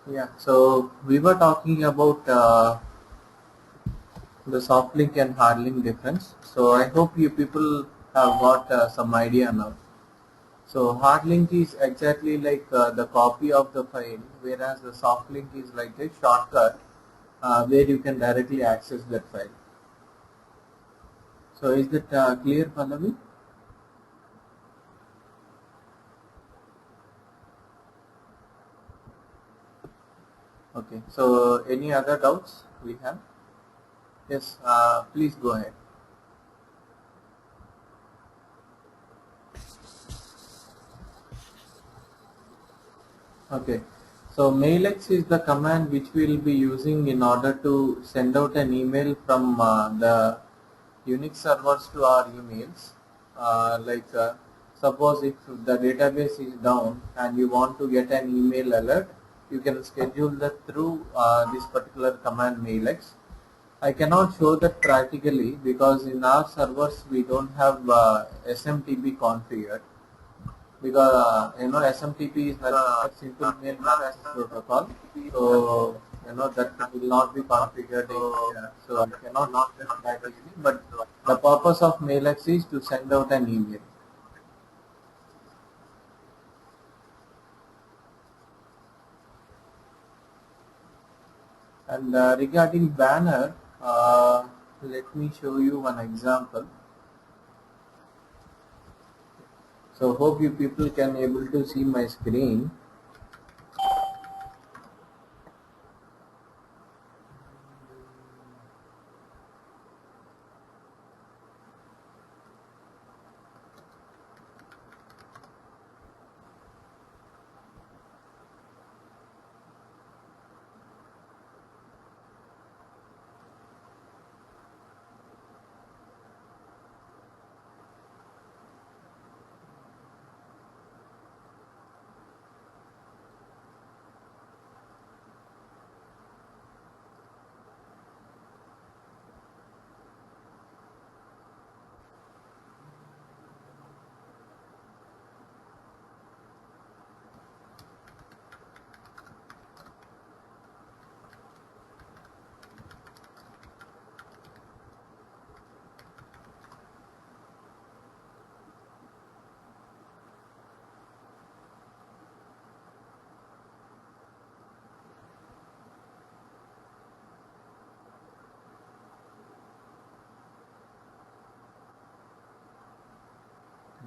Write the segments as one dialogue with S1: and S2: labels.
S1: Yeah, so we were talking about the soft link and hard link difference. So I hope you people have got some idea now. So hard link is exactly like the copy of the file, whereas the soft link is like a shortcut where you can directly access that file. So is that clear, Pallavi? Okay. So any other doubts we have? Yes. Please go ahead. Okay, so mailx is the command which we'll be using in order to send out an email from the Unix servers to our emails. Suppose if the database is down and you want to get an email alert, you can schedule that through this particular command mailx. I cannot show that practically because in our servers we don't have SMTP configured because SMTP is a simple mail access protocol. So that will not be configured here. So I cannot do that easily. But the purpose of MailX is to send out an email. And regarding banner, let me show you one example. So hope you people can able to see my screen.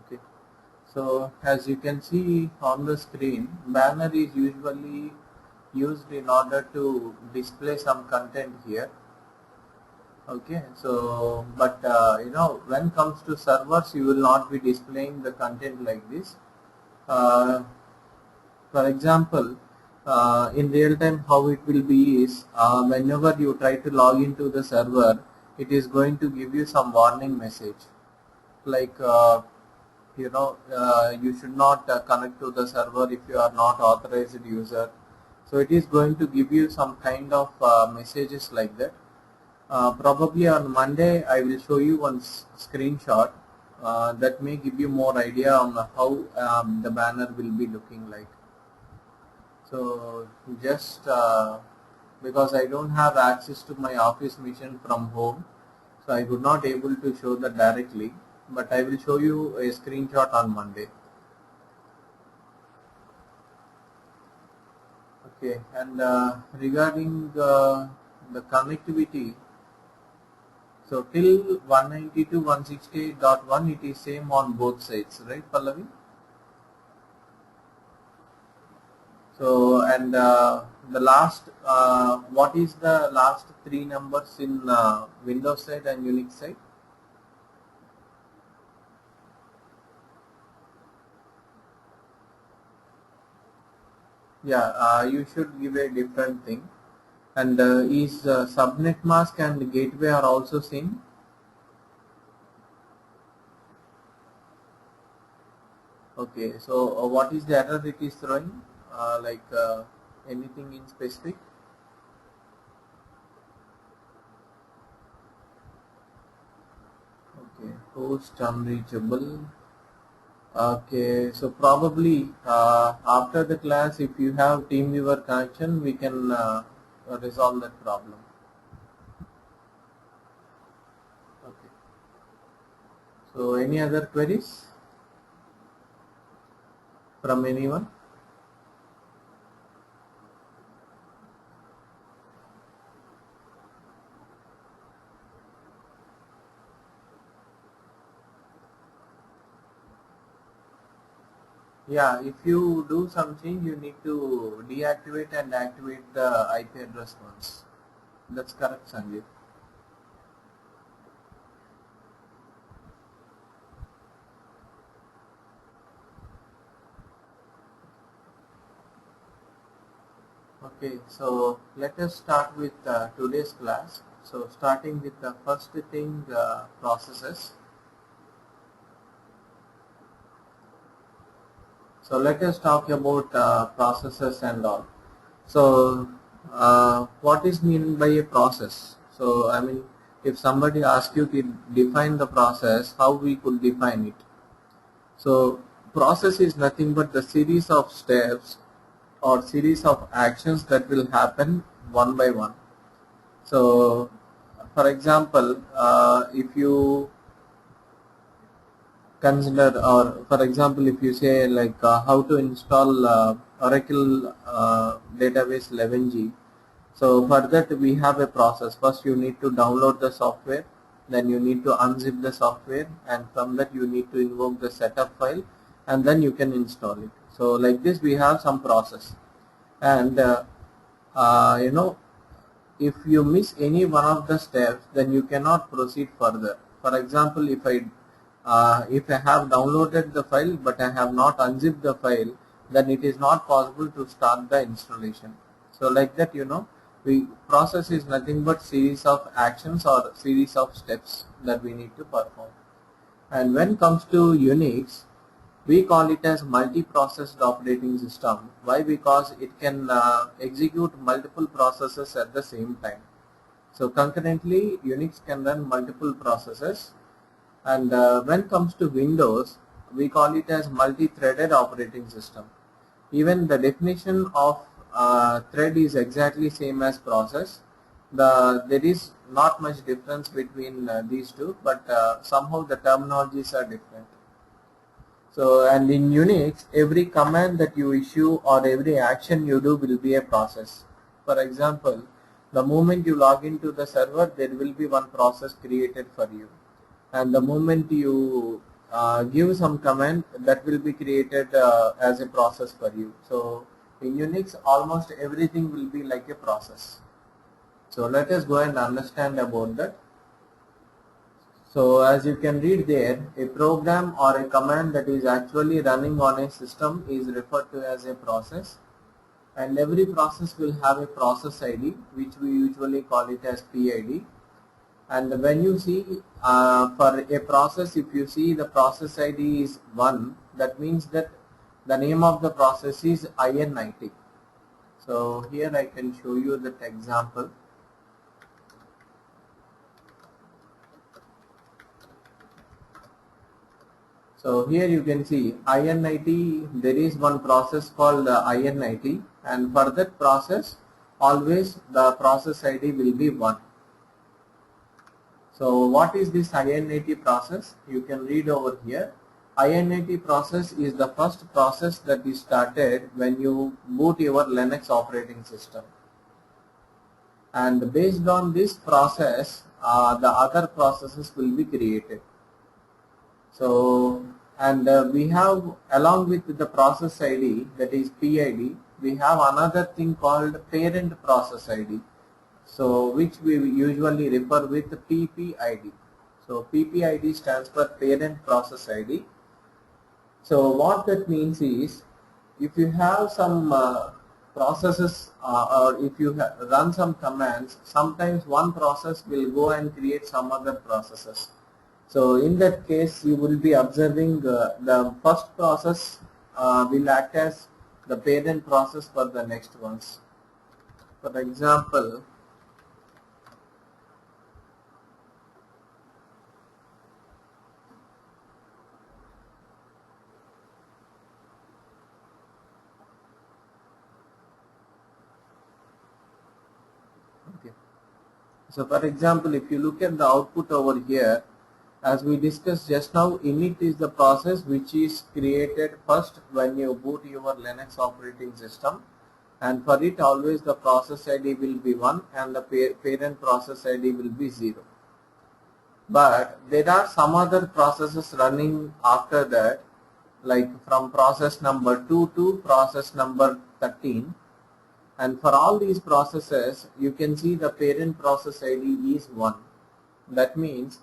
S1: Okay. So as you can see on the screen, banner is usually used in order to display some content here. Okay, so but when comes to servers, you will not be displaying the content like this. Uh, for example, in real time, how it will be is whenever you try to log into the server, it is going to give you some warning message like you should not connect to the server if you are not authorized user. So it is going to give you some kind of messages like that. Probably on Monday I will show you one screenshot that may give you more idea on how the banner will be looking like. So just because I don't have access to my office machine from home, so I could not able to show that directly, but I will show you a screenshot on Monday. Okay, and regarding the connectivity, so till 192.168.1 it is same on both sides, right, Pallavi? So and the last, what is the last three numbers in Windows side and Unix side? Yeah, you should give a different thing. And is subnet mask and gateway are also same? Okay, so what is the error it is throwing? Anything in specific? Okay, host unreachable. Okay, so probably after the class, if you have TeamViewer connection, we can resolve that problem. Okay. So any other queries from anyone? Yeah, if you do some change, you need to deactivate and activate the IP address once. That's correct, Sanjay. Okay, so let us start with today's class. So starting with the first thing, processes. So let us talk about processes and all. So what is meant by a process? So I mean, if somebody asks you to define the process, how we could define it? So process is nothing but the series of steps or series of actions that will happen one by one. So for example, if you consider, or for example, if you say like how to install Oracle database 11G. So for that we have a process. First you need to download the software, then you need to unzip the software, and from that you need to invoke the setup file, and then you can install it. So like this we have some process, and you know, if you miss any one of the steps, then you cannot proceed further. For example, if I have downloaded the file but I have not unzipped the file, then it is not possible to start the installation. So like that, you know, we process is nothing but series of actions or series of steps that we need to perform. And when it comes to Unix, we call it as multi-processed operating system. Why? Because it can execute multiple processes at the same time. So concurrently, Unix can run multiple processes. And when it comes to Windows, we call it as multi-threaded operating system. Even the definition of thread is exactly same as process. There is not much difference between these two, but somehow the terminologies are different. So, and in Unix, every command that you issue or every action you do will be a process. For example, the moment you log into the server, there will be one process created for you. And the moment you give some command, that will be created as a process for you. So, in Unix, almost everything will be like a process. So, let us go and understand about that. So as you can read there, a program or a command that is actually running on a system is referred to as a process, and every process will have a process ID, which we usually call it as PID. And when you see for a process, if you see the process ID is 1, that means that the name of the process is INIT. So here I can show you that example. So here you can see INIT, there is one process called INIT, and for that process always the process ID will be 1. So what is this INIT process? You can read over here. INIT process is the first process that is started when you boot your Linux operating system. And based on this process, the other processes will be created. So, and we have, along with the process ID, that is PID, we have another thing called parent process ID. So, which we usually refer with PPID. So, PPID stands for parent process ID. So, what that means is, if you have some processes or if you run some commands, sometimes one process will go and create some other processes. So in that case, you will be observing the first process will act as the parent process for the next ones. For example, So for example, if you look at the output over here, as we discussed just now, init is the process which is created first when you boot your Linux operating system, and for it always the process ID will be 1 and the parent process ID will be 0. But there are some other processes running after that, like from process number 2 to process number 13, and for all these processes you can see the parent process ID is 1. That means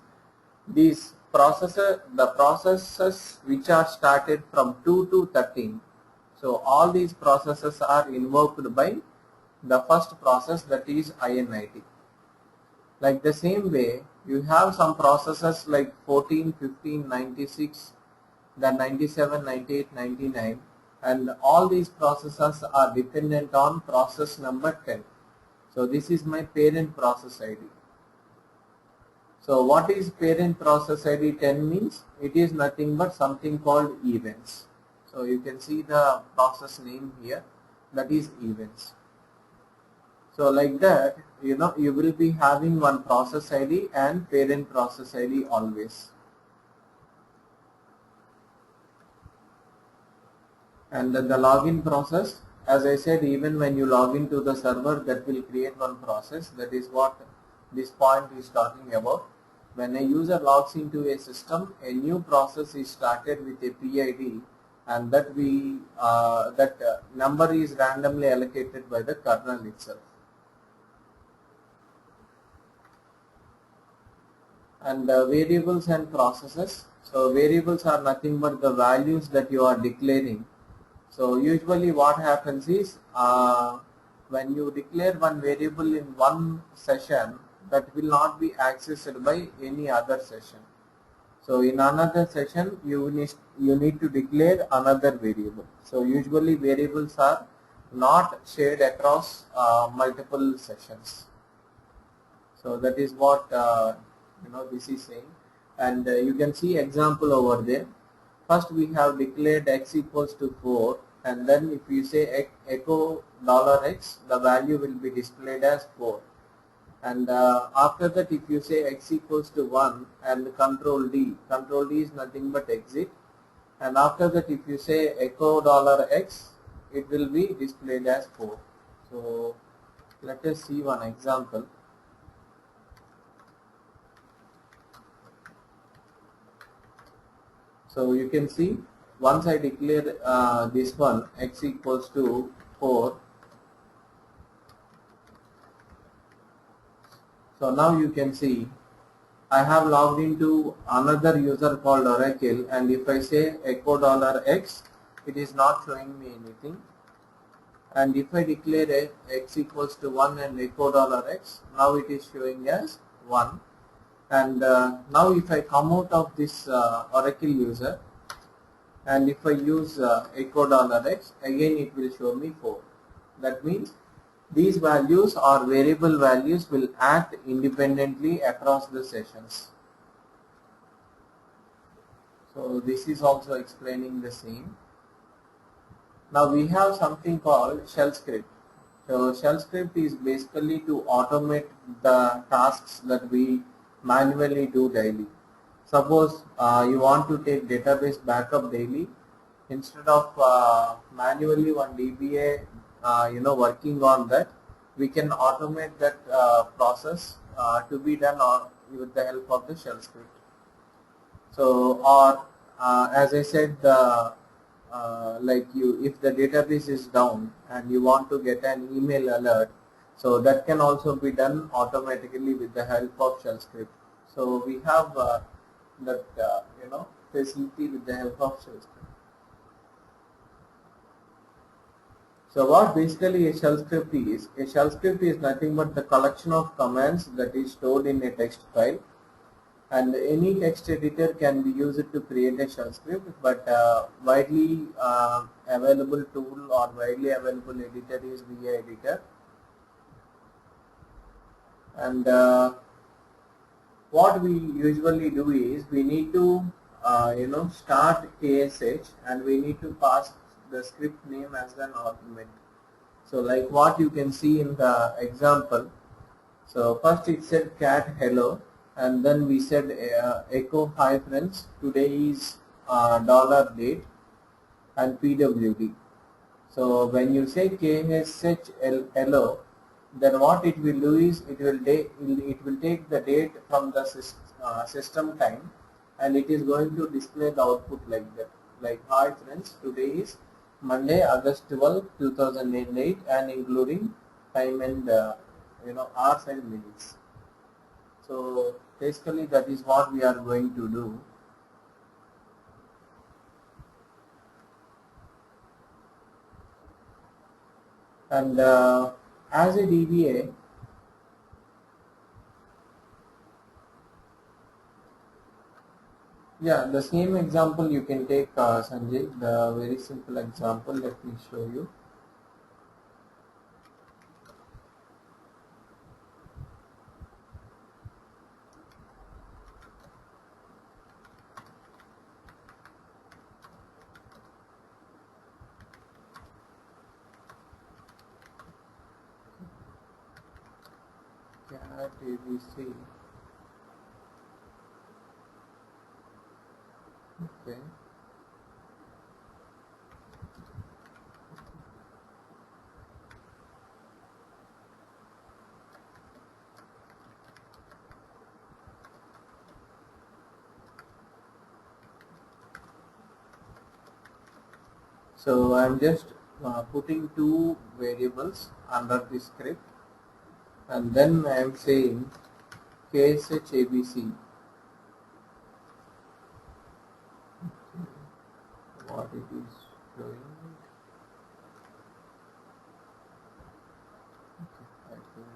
S1: the processes which are started from 2 to 13, so all these processes are invoked by the first process, that is init. Like the same way, you have some processes like 14, 15, 96, then 97, 98, 99, and all these processes are dependent on process number 10. So this is my parent process ID. So what is parent process ID 10 means? It is nothing but something called events. So you can see the process name here, that is events. So like that, you will be having one process ID and parent process ID always. And then the login process, as I said, even when you log into the server, that will create one process. That is what this point is talking about. When a user logs into a system, a new process is started with a PID, and that number is randomly allocated by the kernel itself. And variables and processes. So variables are nothing but the values that you are declaring. So usually what happens is, when you declare one variable in one session, that will not be accessed by any other session. So in another session you need to declare another variable. So usually variables are not shared across multiple sessions. So that is what this is saying, and you can see example over there. First we have declared x equals to 4, and then if you say echo $x, the value will be displayed as 4. And after that, if you say x equals to 1 and control D is nothing but exit. And after that, if you say echo $x, it will be displayed as 4. So let us see one example. So you can see, once I declare this one, x equals to 4. So now you can see I have logged into another user called Oracle, and if I say echo $x, it is not showing me anything. And if I declare x equals to 1 and echo $x, now it is showing as 1. And now if I come out of this Oracle user, and if I use echo $x, again it will show me 4. That means these values or variable values will act independently across the sessions. So this is also explaining the same. Now we have something called shell script. So shell script is basically to automate the tasks that we manually do daily. Suppose you want to take database backup daily, instead of manually one DBA working on that, we can automate that process to be done with the help of the shell script. So, or as I said, if the database is down and you want to get an email alert, so that can also be done automatically with the help of shell script. So we have that facility with the help of shell script. So what basically a shell script is nothing but the collection of commands that is stored in a text file, and any text editor can be used to create a shell script, but widely available tool or widely available editor is VA Editor. And what we usually do is, we need to start KSH, and we need to pass the script name as an argument. So like what you can see in the example, So first it said cat hello, and then we said echo hi friends. Today is dollar date and PWD. So when you say KSH hello, then what it will do is it will take the date from the system time, and it is going to display the output like that. Like hi friends, today is Monday, August 12, 2008, and including time and hours and minutes. So basically that is what we are going to do. And as a DBA, yeah, the same example you can take, Sanjay, the very simple example. Let me show you. Cat ABC. Okay. So I'm just putting two variables under the script, and then I'm saying KSHABC. What it is showing. Okay, I think.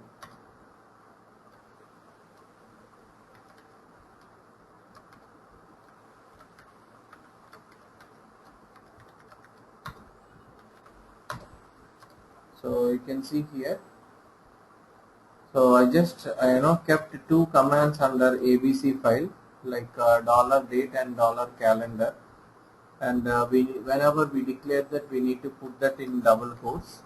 S1: So you can see here. So I just kept two commands under ABC file, like dollar date and dollar calendar, and whenever we declare that, we need to put that in double quotes.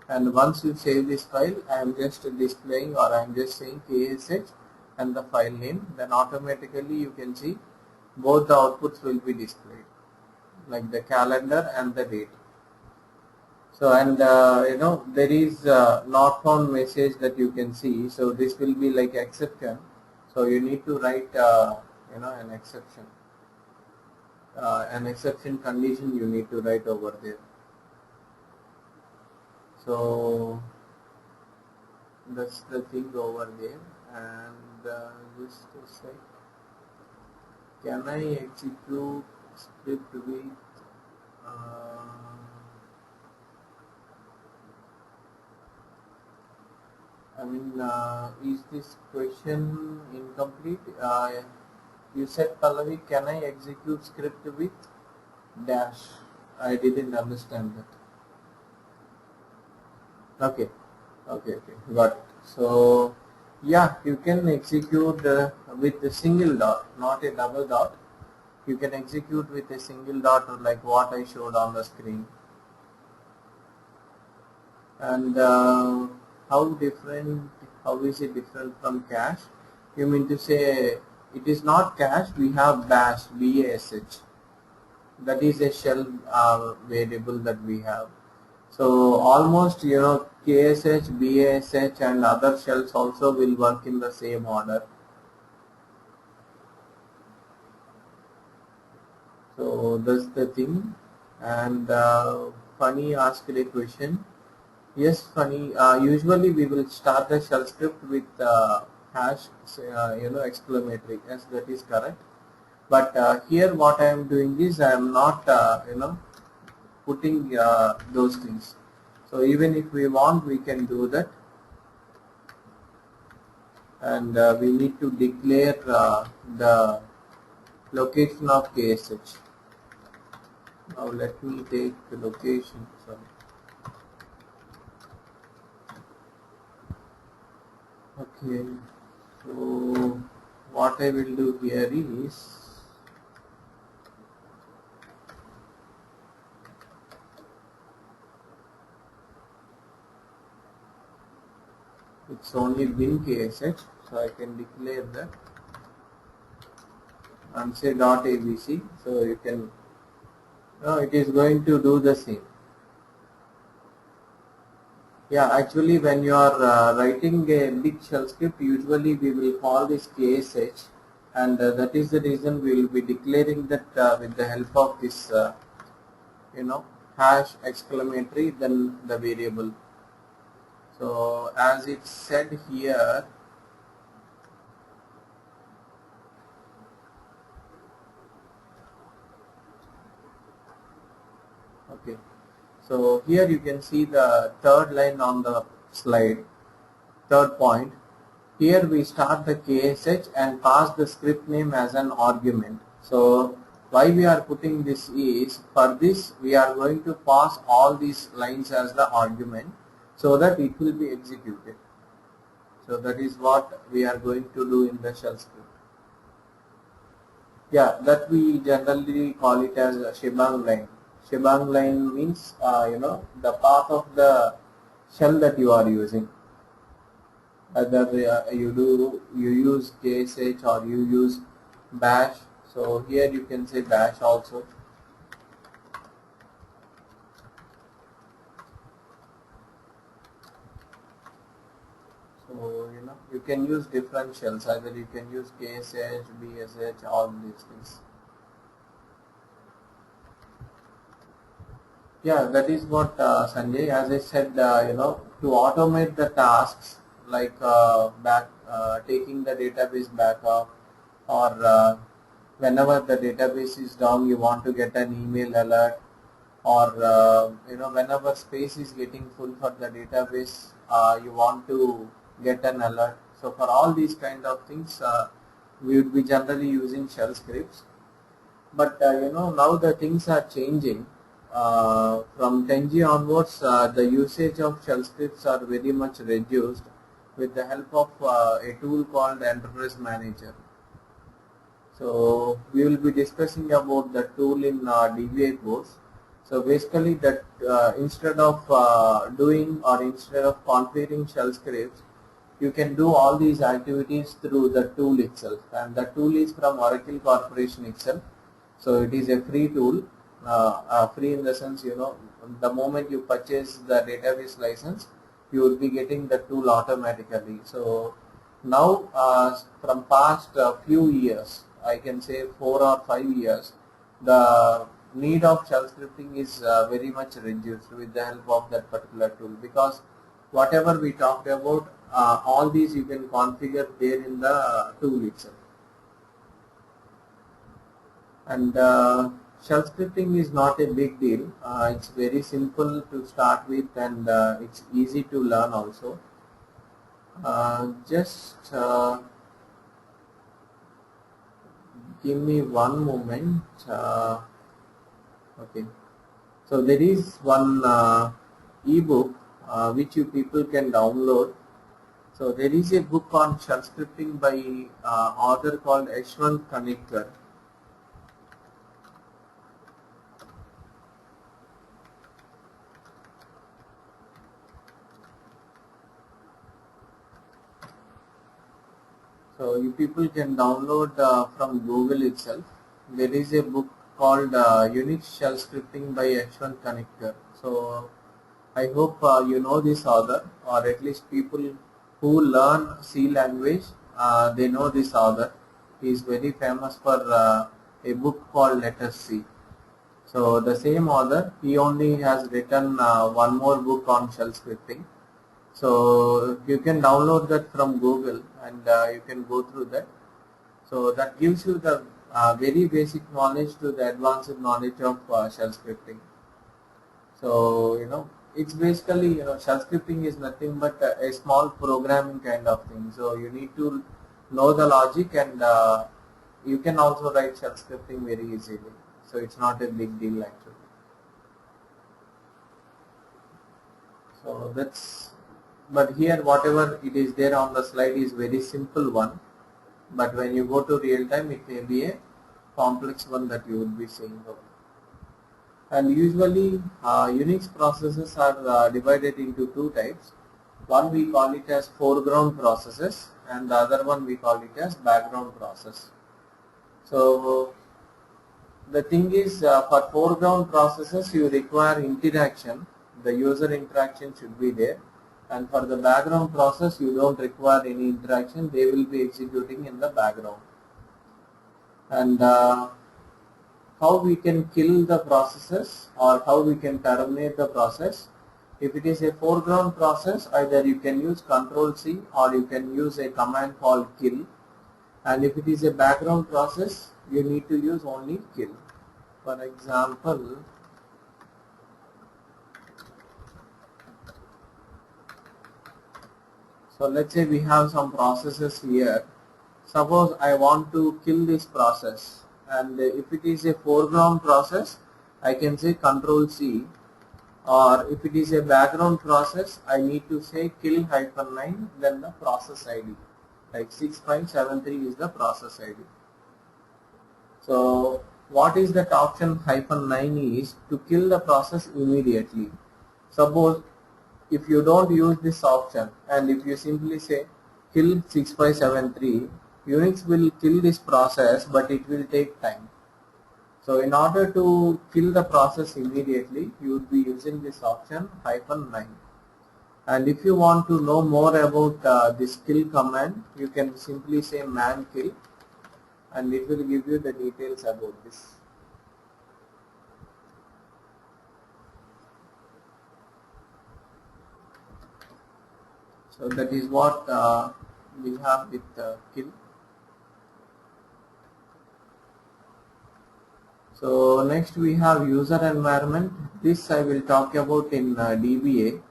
S1: And once you save this file, I am just displaying, or I am just saying KSH and the file name, then automatically you can see both the outputs will be displayed, like the calendar and the date. So, and there is not found message that you can see. So this will be like exception. So you need to write an exception condition you need to write over there. So that's the thing over there. And just a sec. Can I execute script with is this question incomplete? You said, Pallavi, can I execute script with dash? I didn't understand that. Okay, got it. So, yeah, you can execute with a single dot, not a double dot. You can execute with a single dot, like what I showed on the screen. And how is it different from cache? You mean to say it is not cache, we have bash, BASH. That is a shell variable that we have. So almost KSH, BASH and other shells also will work in the same order. So that's the thing. And Funny asked a question. Yes, Funny. Usually we will start the shell script with hash, exclamatory. Yes, that is correct. But here what I am doing is I am not, putting those things. So even if we want, we can do that. And we need to declare the location of KSH. Now let me take the location. Sorry. Okay, so what I will do here is it's only bin ksh, so I can declare that and say .abc, so you can, it is going to do the same. Yeah, actually when you are writing a big shell script, usually we will call this ksh, and that is the reason we will be declaring that with the help of this hash exclamatory, then the variable. So as it said here, okay, so here you can see the third line on the slide, third point. Here we start the ksh and pass the script name as an argument. So why we are putting this is, for this we are going to pass all these lines as the argument so that it will be executed. So that is what we are going to do in the shell script. Yeah, that we generally call it as a shebang line. Shebang line means the path of the shell that you are using. Whether you use ksh or you use bash. So here you can say bash also. So you can use different shells. Either you can use ksh, bsh, all these things. Yeah, that is what Sanjay, as I said, to automate the tasks like taking the database backup, or whenever the database is down, you want to get an email alert, or whenever space is getting full for the database, you want to get an alert. So for all these kind of things, we would be generally using shell scripts. But now the things are changing. From 10G onwards, the usage of shell scripts are very much reduced with the help of a tool called Enterprise Manager. So we will be discussing about the tool in DBA course. So basically that instead of doing or instead of configuring shell scripts, you can do all these activities through the tool itself, and the tool is from Oracle Corporation itself. So it is a free tool, free in the sense, the moment you purchase the database license, you will be getting the tool automatically. So now from past few years, I can say 4 or 5 years, the need of shell scripting is very much reduced with the help of that particular tool, because whatever we talked about, all these you can configure there in the tool itself. And shell scripting is not a big deal. It's very simple to start with, and it's easy to learn also. Just give me one moment. Okay, so there is one ebook which you people can download. So there is a book on shell scripting by author called Yashwant Kanetkar. So you people can download from Google itself. There is a book called Unix Shell Scripting by Yashwant Kanetkar. So I hope you know this author, or at least people who learn C language, they know this author. He is very famous for a book called Let Us See. So the same author, he only has written one more book on shell scripting. So you can download that from Google, and you can go through that. So that gives you the very basic knowledge to the advanced knowledge of shell scripting. So it's basically, shell scripting is nothing but a small programming kind of thing. So you need to know the logic, and you can also write shell scripting very easily. So it's not a big deal actually. So but here whatever it is there on the slide is very simple one, but when you go to real time, it may be a complex one that you would be seeing over. And usually Unix processes are divided into two types. One we call it as foreground processes and the other one we call it as background process. So the thing is, for foreground processes you require interaction, the user interaction should be there, and for the background process you don't require any interaction, they will be executing in the background. And how we can kill the processes or how we can terminate the process. If it is a foreground process, either you can use Control C or you can use a command called kill, and if it is a background process you need to use only kill. For example, so let's say we have some processes here. Suppose I want to kill this process, and if it is a foreground process I can say Control C, or if it is a background process I need to say kill -9 then the process ID, like 6573 is the process ID. So what is that option -9 is to kill the process immediately. Suppose if you don't use this option and if you simply say kill 6573, Unix will kill this process but it will take time. So in order to kill the process immediately, you would be using this option -9. And if you want to know more about this kill command, you can simply say man kill and it will give you the details about this. So that is what we have with kill. So next we have user environment. This I will talk about in DBA.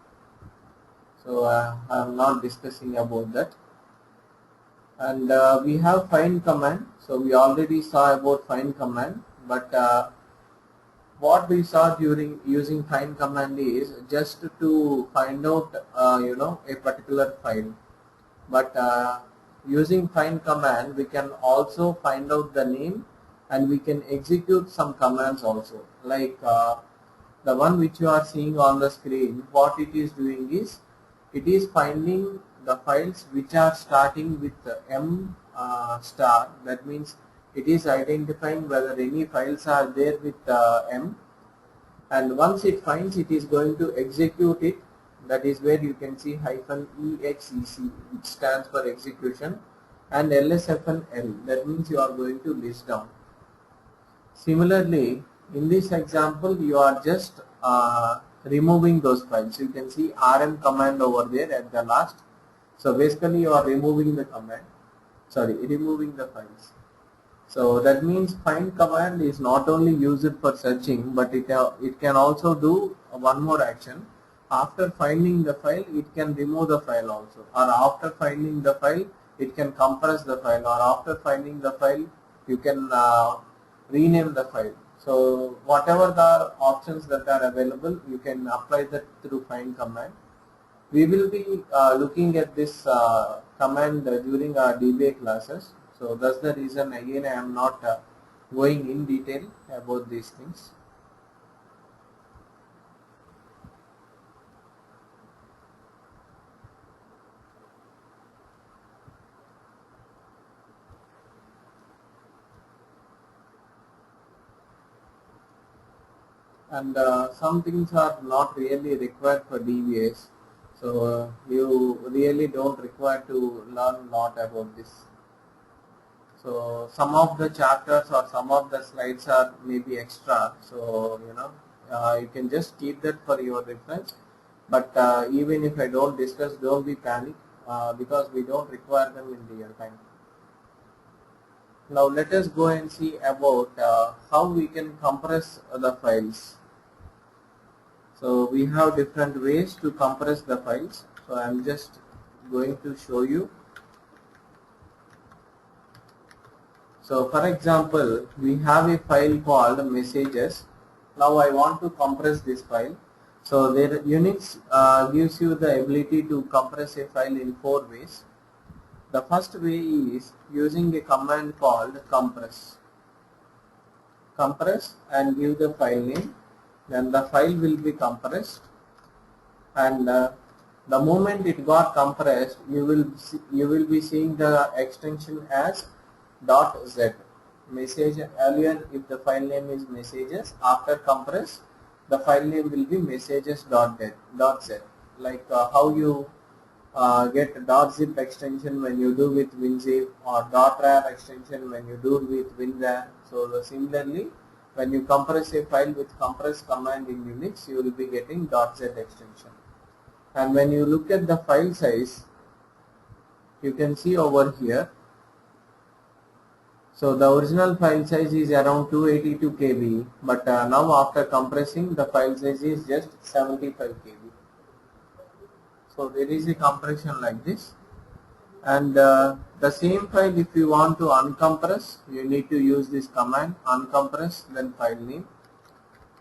S1: So I am not discussing about that. And we have find command. So we already saw about find command, but what we saw during using find command is just to find out a particular file. But using find command we can also find out the name and we can execute some commands also, like the one which you are seeing on the screen. What it is doing is it is finding the files which are starting with M star. That means it is identifying whether any files are there with M, and once it finds, it is going to execute it. That is where you can see -exec, which stands for execution, and lsfnl, that means you are going to list down. Similarly, in this example you are just removing those files. You can see rm command over there at the last. So basically you are removing the command, removing the files. So that means find command is not only used for searching, but it can also do one more action. After finding the file, it can remove the file also, or after finding the file it can compress the file, or after finding the file you can rename the file. So whatever the options that are available, you can apply that through find command. We will be looking at this command during our DBA classes. So that's the reason again I am not going in detail about these things. And some things are not really required for DBAs. So you really don't require to learn a lot about this. So some of the chapters or some of the slides are maybe extra. So you can just keep that for your reference. But even if I don't discuss, don't be panic because we don't require them in real time. Now let us go and see about how we can compress the files. So we have different ways to compress the files. So I am just going to show you. So for example, we have a file called messages. Now I want to compress this file. So there Unix gives you the ability to compress a file in 4 ways. The first way is using a command called compress. Compress and give the file name. Then the file will be compressed, and The moment it got compressed, you will be seeing the extension as .z. Message earlier, if the file name is messages, after compress, the file name will be messages.z. Like how you get .zip extension when you do with WinZip, or .rar extension when you do with WinRAR. So similarly, when you compress a file with compress command in Unix, you will be getting .z extension. And when you look at the file size, you can see over here. So the original file size is around 282 KB, but now after compressing, the file size is just 75 KB. So there is a compression like this. And the same file, if you want to uncompress, you need to use this command uncompress then file name,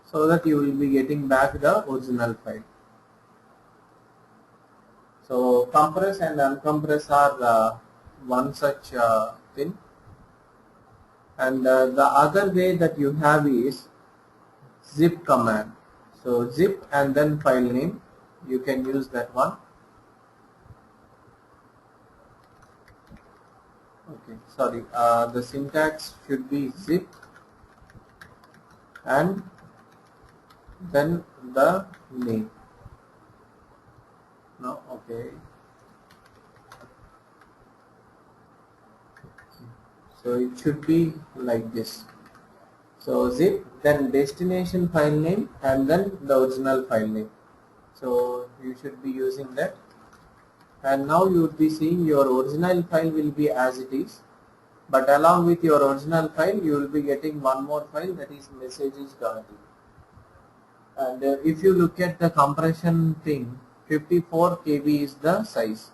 S1: so that you will be getting back the original file. So compress and uncompress are one such thing. And the other way that you have is zip command. So zip and then file name, you can use that one. Okay, sorry, the syntax should be zip and then the name. No, okay. So it should be like this. So zip, then destination file name, and then the original file name. So you should be using that. And now you would be seeing your original file will be as it is, but along with your original file, you will be getting one more file, that is messages.d. And if you look at the compression thing, 54 KB is the size.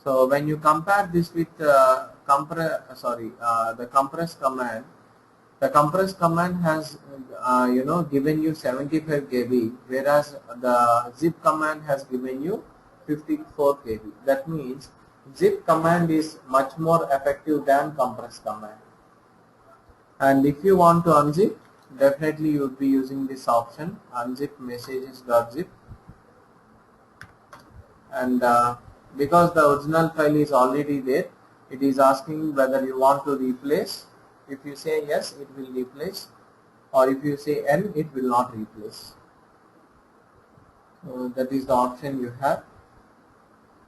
S1: So when you compare this with the compress command, the compress command has given you 75 KB, whereas the zip command has given you 54 KB. That means zip command is much more effective than compress command. And if you want to unzip, definitely you would be using this option, unzip messages.zip. And because the original file is already there, it is asking whether you want to replace. If you say yes, it will replace, or if you say N, it will not replace. So that is the option you have.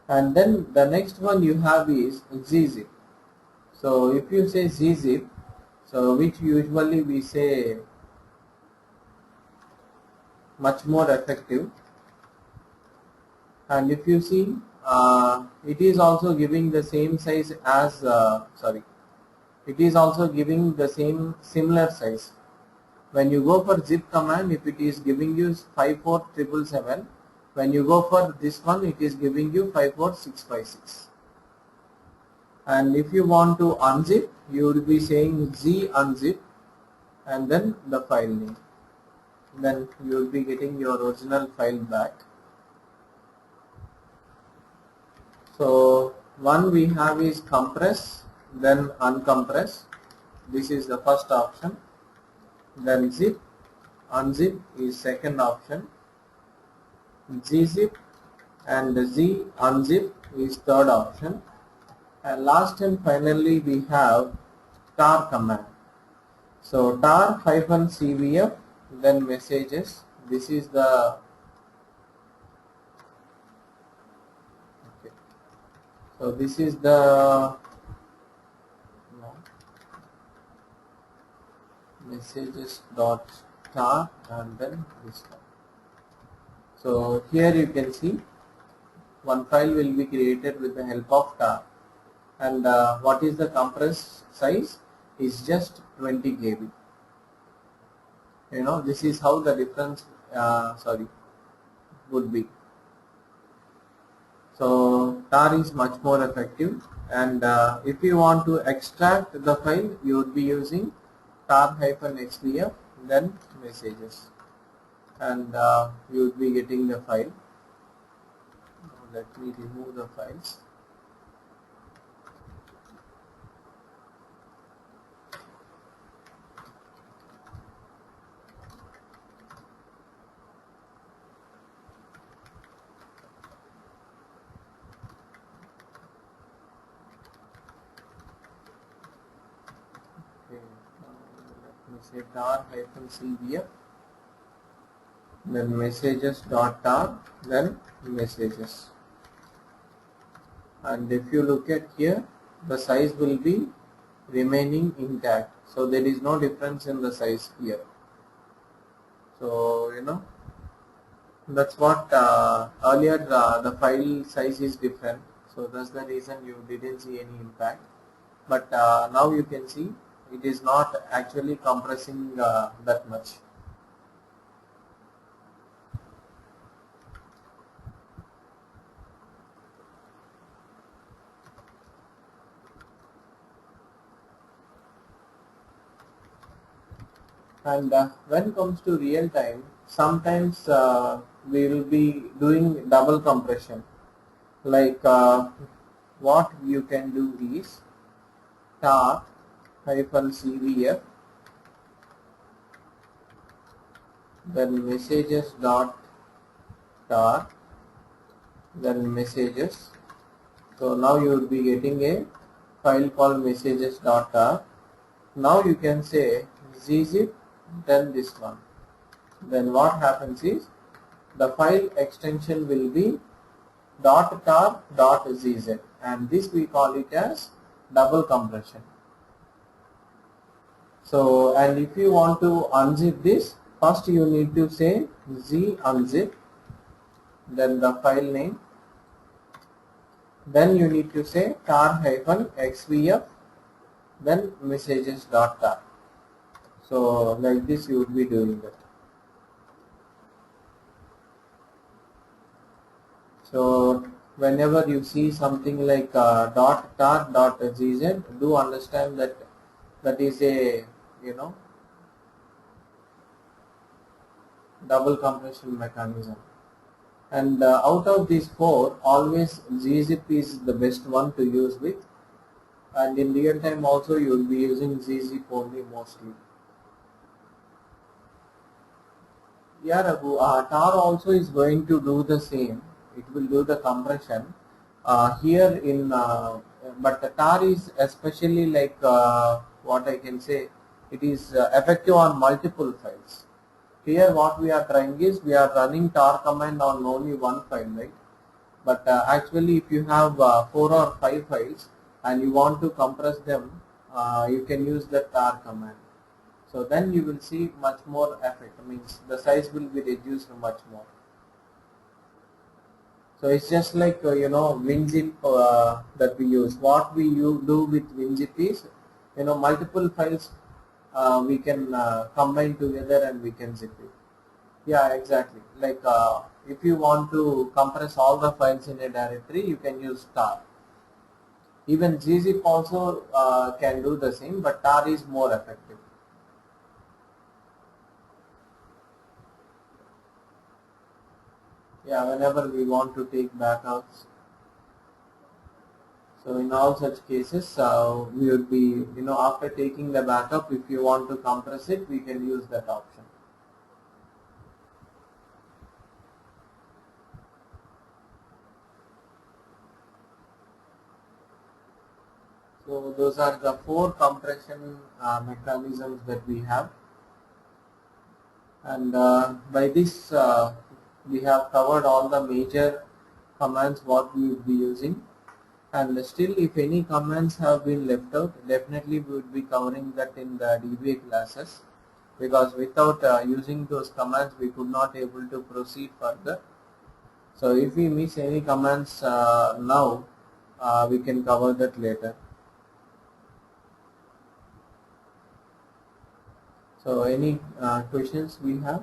S1: And then the next one you have is gzip. So if you say gzip, so which usually we say much more effective. And if you see, it is also giving the same size as it is also giving the similar size. When you go for zip command, if it is giving you 54777, when you go for this one, it is giving you 54656. And if you want to unzip, you will be saying z unzip and then the file name. Then you will be getting your original file back. So one we have is compress, then uncompress. This is the first option. Then zip, unzip is second option. Gzip and z unzip is third option. And last and finally we have tar command. So tar -cvf, then messages. This is the So this is the messages.tar and then this one. So here you can see one file will be created with the help of tar, and what is the compress size is just 20 KB. This is how the difference would be. So tar is much more effective, and if you want to extract the file, you would be using tar-xdf then messages, and you would be getting the file. Let me remove the files. say tar hyphen cvf, then messages dot tar, then messages. And if you look at here, the size will be remaining intact, so there is no difference in the size here. So that's what earlier the file size is different, so that's the reason you didn't see any impact. But now you can see it is not actually compressing that much. And when it comes to real time, sometimes we will be doing double compression. Like what you can do is tar hyphen cvf, then messages dot tar, then messages. So now you will be getting a file called messages dot tar. Now you can say gzip, then this one. Then what happens is the file extension will be .tar.gz, and this we call it as double compression. So, and if you want to unzip this, first you need to say z unzip, then the file name, then you need to say tar hyphen xvf, then messages dot tar. So like this you would be doing that. So whenever you see something like .tar.gz, do understand that that is a double compression mechanism. And out of these four, always gzip is the best one to use with, and in real time also you will be using gzip only mostly. Yeah, Raghu, tar also is going to do the same. It will do the compression here in, but the tar is especially like what I can say, it is effective on multiple files. Here what we are trying is we are running tar command on only one file, right? But actually if you have 4 or 5 files and you want to compress them, you can use the tar command. So then you will see much more effect, means the size will be reduced much more. So it's just like WinZip that we use. What we do with WinZip is multiple files we can combine together and we can zip it. Yeah, exactly. Like if you want to compress all the files in a directory, you can use tar. Even gzip also can do the same, but tar is more effective. Yeah, whenever we want to take backups. So in all such cases, we would be, after taking the backup, if you want to compress it, we can use that option. So those are the 4 compression mechanisms that we have. And by this, we have covered all the major commands what we would be using. And still, if any commands have been left out, definitely we would be covering that in the DBA classes, because without using those commands, we could not able to proceed further. So if we miss any commands now, we can cover that later. So any questions we have?